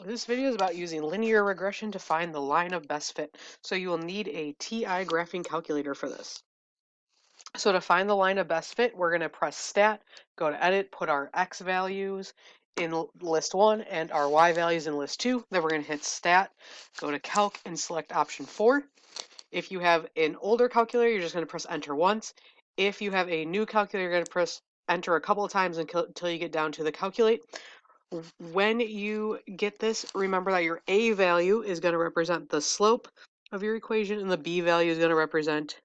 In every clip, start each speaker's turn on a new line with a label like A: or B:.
A: This video is about using linear regression to find the line of best fit. So you will need a TI graphing calculator for this. So to find the line of best fit, we're going to press stat, go to edit, put our X values in list 1 and our Y values in list 2. Then we're going to hit stat, go to calc and select option 4. If you have an older calculator, you're just going to press enter once. If you have a new calculator, you're going to press enter a couple of times until you get down to the calculate. When you get this, remember that your A value is going to represent the slope of your equation and the B value is going to represent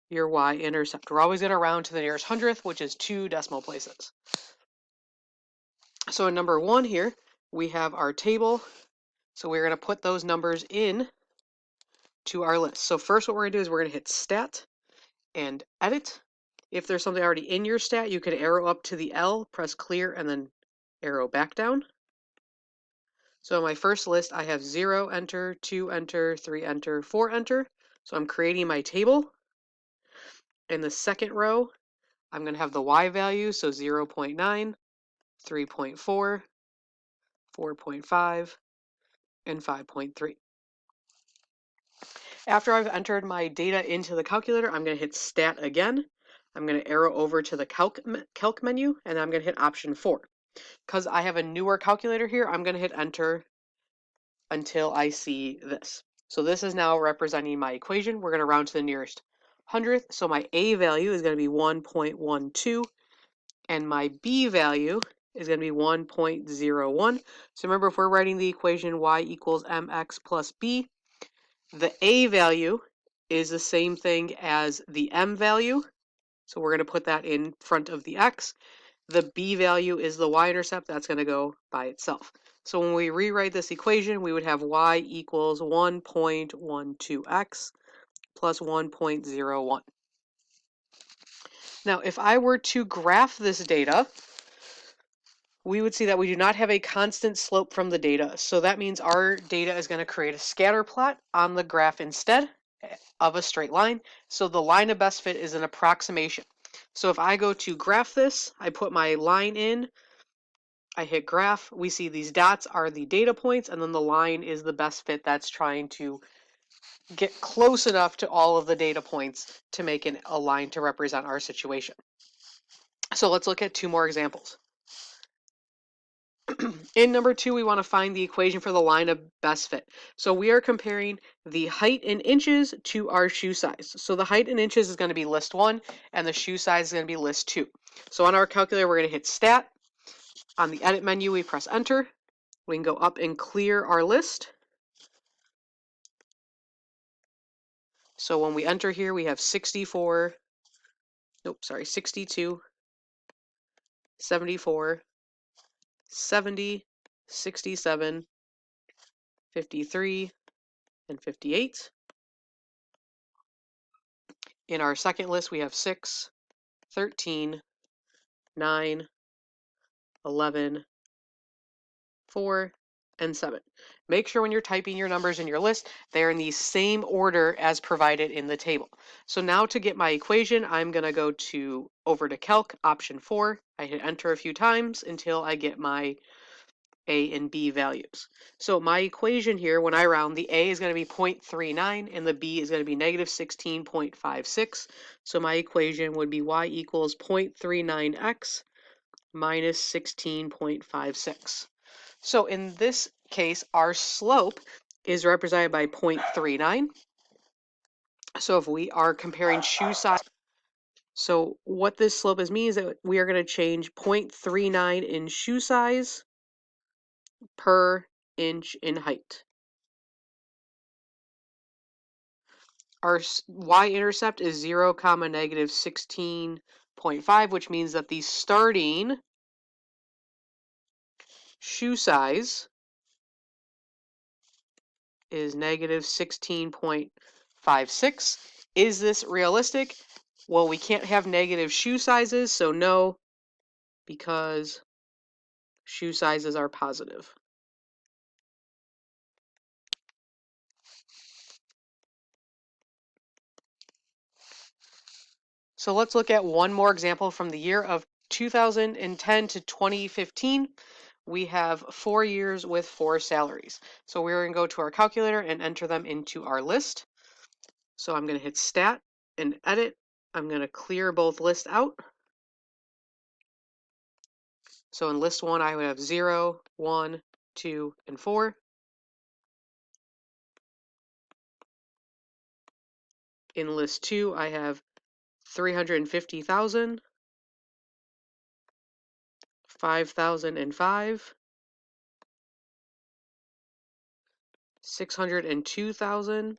A: your y-intercept. We're always going to round to the nearest hundredth, which is 2 decimal places. So in number 1 here, we have our table. So we're going to put those numbers in to our list. So first what we're going to do is we're going to hit stat and edit. If there's something already in your stat, you can arrow up to the L, press clear, and then arrow back down. So in my first list, I have 0, enter, 2, enter, 3, enter, 4, enter. So I'm creating my table. In the second row, I'm going to have the y value, so 0.9, 3.4, 4.5, and 5.3. After I've entered my data into the calculator, I'm going to hit stat again. I'm going to arrow over to the calc menu, and I'm going to hit option 4. Because I have a newer calculator here, I'm going to hit enter until I see this. So this is now representing my equation. We're going to round to the nearest hundredth. So my A value is going to be 1.12 and my B value is going to be 1.01. So remember, if we're writing the equation y equals mx plus b, the A value is the same thing as the m value. So we're going to put that in front of the x. The b value is the y-intercept. That's going to go by itself. So when we rewrite this equation, we would have y equals 1.12x plus 1.01. Now, if I were to graph this data, we would see that we do not have a constant slope from the data. So that means our data is going to create a scatter plot on the graph instead of a straight line. So the line of best fit is an approximation. So if I go to graph this, I put my line in, I hit graph, we see these dots are the data points, and then the line is the best fit that's trying to get close enough to all of the data points to make a line to represent our situation. So let's look at 2 more examples. In number 2, we want to find the equation for the line of best fit. So we are comparing the height in inches to our shoe size. So the height in inches is going to be list 1, and the shoe size is going to be list 2. So on our calculator, we're going to hit stat. On the edit menu, we press enter. We can go up and clear our list. So when we enter here, we have 62, 74, 70, 67, 53, and 58. In our second list, we have 6, 13, 9, 11, 4, and 7. Make sure when you're typing your numbers in your list, they're in the same order as provided in the table. So now to get my equation, I'm going to go over to calc, option 4. I hit enter a few times until I get my A and B values. So my equation here, when I round, the A is going to be 0.39 and the B is going to be negative 16.56. So my equation would be y equals 0.39x minus 16.56. So in this case, our slope is represented by 0.39. So if we are comparing shoe size, so what this slope means that we are going to change 0.39 in shoe size per inch in height. Our y-intercept is 0, negative 16.5, which means that the starting shoe size is negative 16.56. Is this realistic? Well, we can't have negative shoe sizes, so no, because shoe sizes are positive. So let's look at one more example from the year of 2010 to 2015. we have 4 years with 4 salaries. So we're going to go to our calculator and enter them into our list. So I'm going to hit Stat and Edit. I'm going to clear both lists out. So in list 1, I would have 0, 1, 2, and 4. In list 2, I have 350,000, 5,005, 602,000,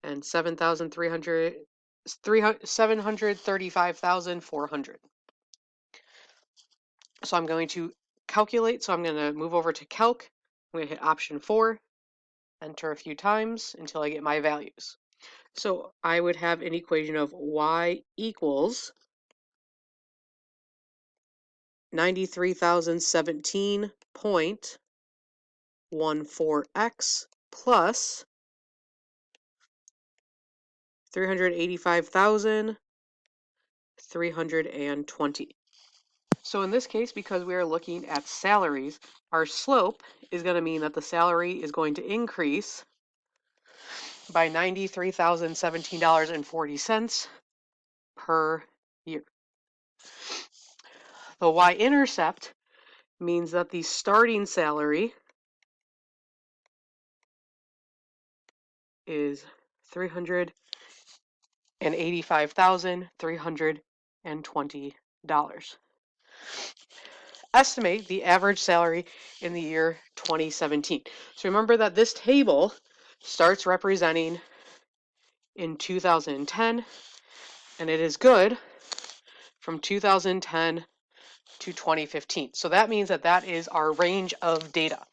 A: and 735,400. So I'm going to calculate. So I'm going to move over to Calc. I'm going to hit Option 4, enter a few times until I get my values. So I would have an equation of y equals 93,017.14x plus 385,320. So in this case, because we are looking at salaries, our slope is going to mean that the salary is going to increase by $93,017.40 per year. The y-intercept means that the starting salary is $385,320. Estimate the average salary in the year 2017. So remember that this table starts representing in 2010, and it is good from 2010 to 2015. So that means that that is our range of data.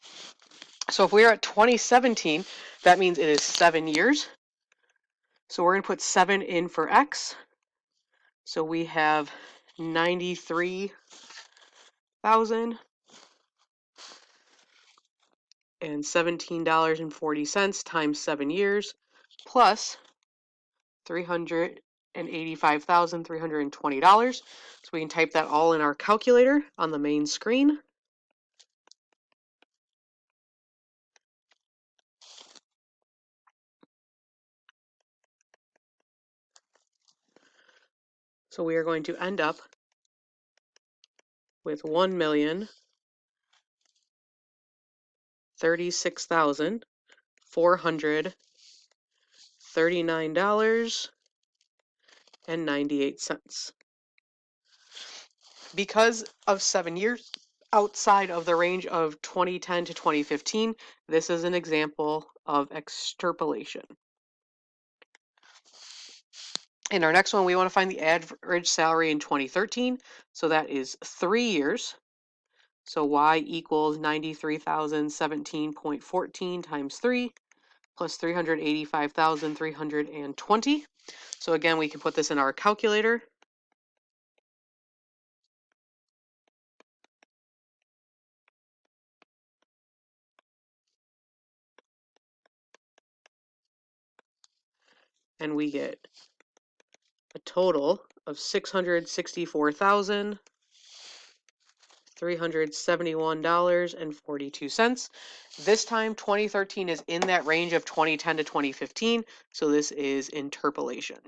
A: So if we're at 2017, that means it is 7 years. So we're going to put 7 in for X. So we have 93,000 and $17.40 times 7 years plus $385,320. So we can type that all in our calculator on the main screen. So we are going to end up with $1,036,439.98. Because of 7 years outside of the range of 2010 to 2015, this is an example of extrapolation. In our next one, we want to find the average salary in 2013. So that is 3 years. So y equals 93,017.14 times 3 plus 385,320. So again, we can put this in our calculator. And we get a total of $664,371.42. This time, 2013 is in that range of 2010 to 2015, so this is interpolation.